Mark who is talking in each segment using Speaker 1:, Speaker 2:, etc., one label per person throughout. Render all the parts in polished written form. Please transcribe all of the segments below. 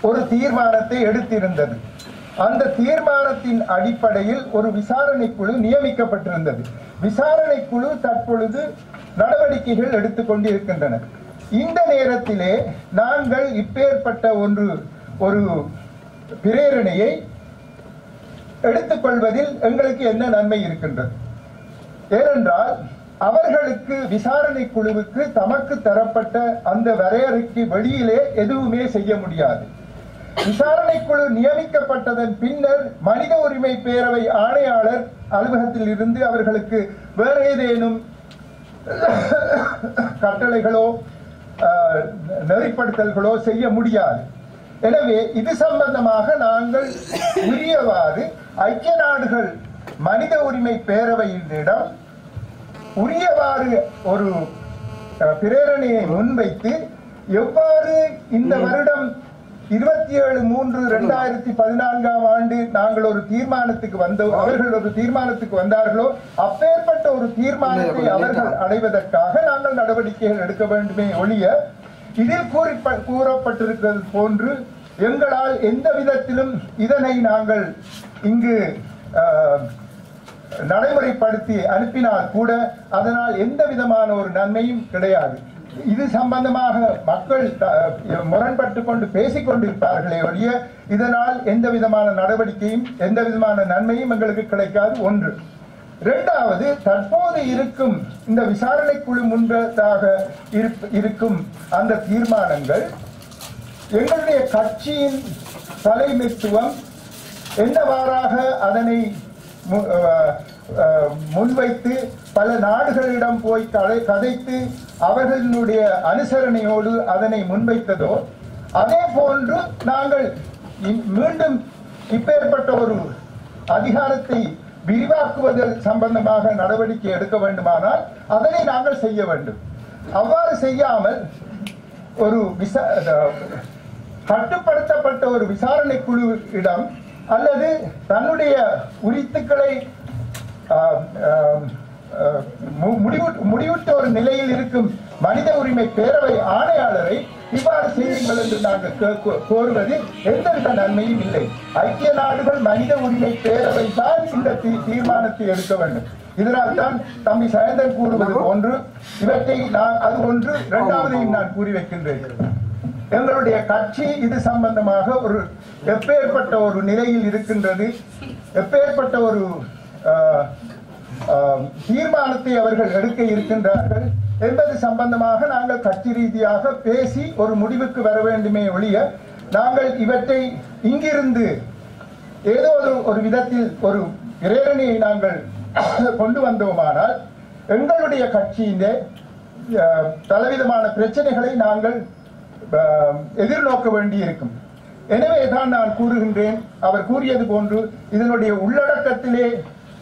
Speaker 1: ஒரு தீர்மானத்தை எடுத்திருந்தது. அந்த தீர்மானத்தின் அடிப்படையில் ஒரு விசாரணை குழு நியமிக்கப்பட்டிருந்தது. விசாரணை குழு தற்பொழுது நடவடிக்கைகள் எடுத்துக்கொண்டிருக்கின்றன. இந்த நேரத்திலே நாங்கள் இப்பேற்பட்ட ஒரு பிரேரணையை எடுத்துக்கொள்வதில் எங்களுக்கு என்ன நன்மை இருக்கின்றது? ஏனென்றால் அவர்களுக்கு விசாரணை குழுவுக்கு தமக்கு தரப்பட்ட அந்த வரையறைக்கு வெளியிலே எதுவுமே செய்ய முடியாது. விசாரணை குழு நியமிக்கப்பட்டதன் பின்னர் மனித உரிமை பேரவை ஆணையாளர் அலுவலகத்தில் இருந்து அவர்களுக்கு வேறு ஏதேனும் கட்டளைகளோ நெறிப்படுத்தல்களோ செய்ய முடியாது. எனவே இது சம்பந்தமாக நாங்கள் உரியவாறு ஐக்கிய நாடுகள் மனித உரிமை பேரவையினிடம் உரியவாறு ஒரு பிரேரணையை முன்வைத்து எவ்வாறு இந்த வருடம் 27/3/2014 நாங்கள் ஒரு தீர்மானத்துக்கு வந்தோம், அவர்கள் ஒரு தீர்மானத்துக்கு வந்தார்களோ அப்பேற்பட்ட ஒரு தீர்மானத்தை அவர்கள் அடைவதற்காக நாங்கள் நடவடிக்கைகள் எடுக்க வேண்டுமே ஒழிய இதில் கூறப்பட்டிருக்கிறது போன்று எங்களால் எந்த விதத்திலும் இதனை நாங்கள் இங்கு நடைமுறைப்படுத்தி அனுப்பினால் கூட அதனால் எந்த விதமான ஒரு நன்மையும் கிடையாது. இது சம்பந்தமாக மக்கள் முரண்பட்டு கொண்டு பேசிக் கொண்டிருப்பார்களே ஒழிய இதனால் எந்த விதமான நடவடிக்கையும் எந்த விதமான நன்மையும் எங்களுக்கு கிடைக்காது. ஒன்று. இரண்டாவது, தற்போது இருக்கும் இந்த விசாரணை குழு முன்பதாக இருக்கும் அந்த தீர்மானங்கள் எங்களுடைய கட்சியின் தலைமைத்துவம் என்னவாறாக அதனை முன்வைத்து பல நாடுகளிடம் போய் கதைத்து அவர்களுடைய அனுசரணையோடு அதனை முன்வைத்ததோ அதே போன்று நாங்கள் மீண்டும் இப்பேற்பட்ட ஒரு அதிகாரத்தை விரிவாக்குவதில் சம்பந்தமாக நடவடிக்கை எடுக்க வேண்டுமானால் அதனை நாங்கள் செய்ய வேண்டும். அவ்வாறு செய்யாமல் ஒரு கட்டுப்படுத்தப்பட்ட ஒரு விசாரணை குழுவிடம் அல்லது தன்னுடைய உரித்துக்களை முடிவுற்ற ஒரு நிலையில் இருக்கும் மனித உரிமை பேரவை ஆணையாளரை இவ்வாறு செய்யுங்கள் என்று நாங்கள் கோருவது எந்தவித நன்மையும் இல்லை. ஐக்கிய நாடுகள் மனித உரிமை பேரவை தான் இந்த தீர்மானத்தை எடுக்க வேண்டும். இதனால் தான் தம்பி சயந்தன் கூறுவது போன்று இவற்றை அது ஒன்று. இரண்டாவதையும் நான் கூறி வைக்கின்றேன். எங்களுடைய கட்சி இது சம்பந்தமாக ஒரு எப்பேற்பட்ட ஒரு நிலையில் இருக்கின்றது, எப்பேற்பட்ட ஒரு தீர்மானத்தை அவர்கள் எடுக்க இருக்கின்றார்கள் என்பது சம்பந்தமாக நாங்கள் கட்சி ரீதியாக பேசி ஒரு முடிவுக்கு வர வேண்டுமே ஒழிய நாங்கள் இவற்றை இங்கிருந்து ஏதோ ஒரு விதத்தில் ஒரு பிரேரணையை நாங்கள் கொண்டு வந்தோமானால் எங்களுடைய கட்சியின் பலவிதமான பிரச்சனைகளை நாங்கள் எதிர்நோக்க வேண்டி இருக்கும். எனவே தான் நான் கூறுகின்றேன், அவர் கூறியது போன்று இதனுடைய உள்ளடக்கத்திலே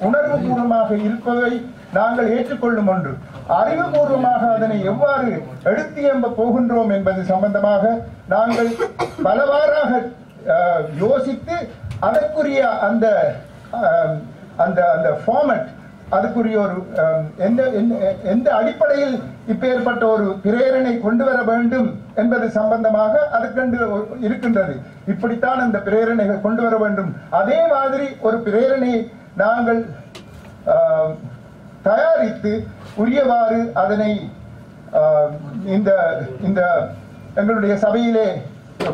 Speaker 1: உணர்வு பூர்வமாக இருப்பதை நாங்கள் ஏற்றுக்கொள்ளும் ஒன்று, அறிவுபூர்வமாக அதனை எவ்வாறு எடுத்து எம்ப போகின்றோம் என்பது சம்பந்தமாக நாங்கள் பலவாறாக யோசித்து அதற்குரிய அந்த அந்த அந்த ஃபார்மட் அதுக்குரிய ஒரு எந்த அடிப்படையில் இப்பேற்பட்ட ஒரு பிரேரணை கொண்டு வர வேண்டும் என்பது சம்பந்தமாக அதுக்கென்று இருக்கின்றது. இப்படித்தான் அந்த பிரேரணைகள் கொண்டு வர வேண்டும். அதே மாதிரி ஒரு பிரேரணை நாங்கள் தயாரித்து உரியவாறு அதனை இந்த இந்த எங்களுடைய சபையிலே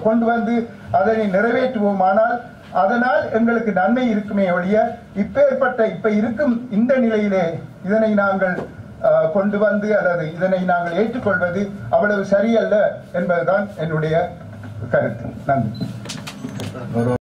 Speaker 1: கொண்டு வந்து அதனை நிறைவேற்றுவோமானால் அதனால் எங்களுக்கு நன்மை இருக்குமே ஒழிய இப்ப இருக்கும் இந்த நிலையிலே இதனை நாங்கள் கொண்டு வந்து அல்லது இதனை நாங்கள் ஏற்றுக்கொள்வது அவ்வளவு சரியல்ல என்பதுதான் என்னுடைய கருத்து. நன்றி.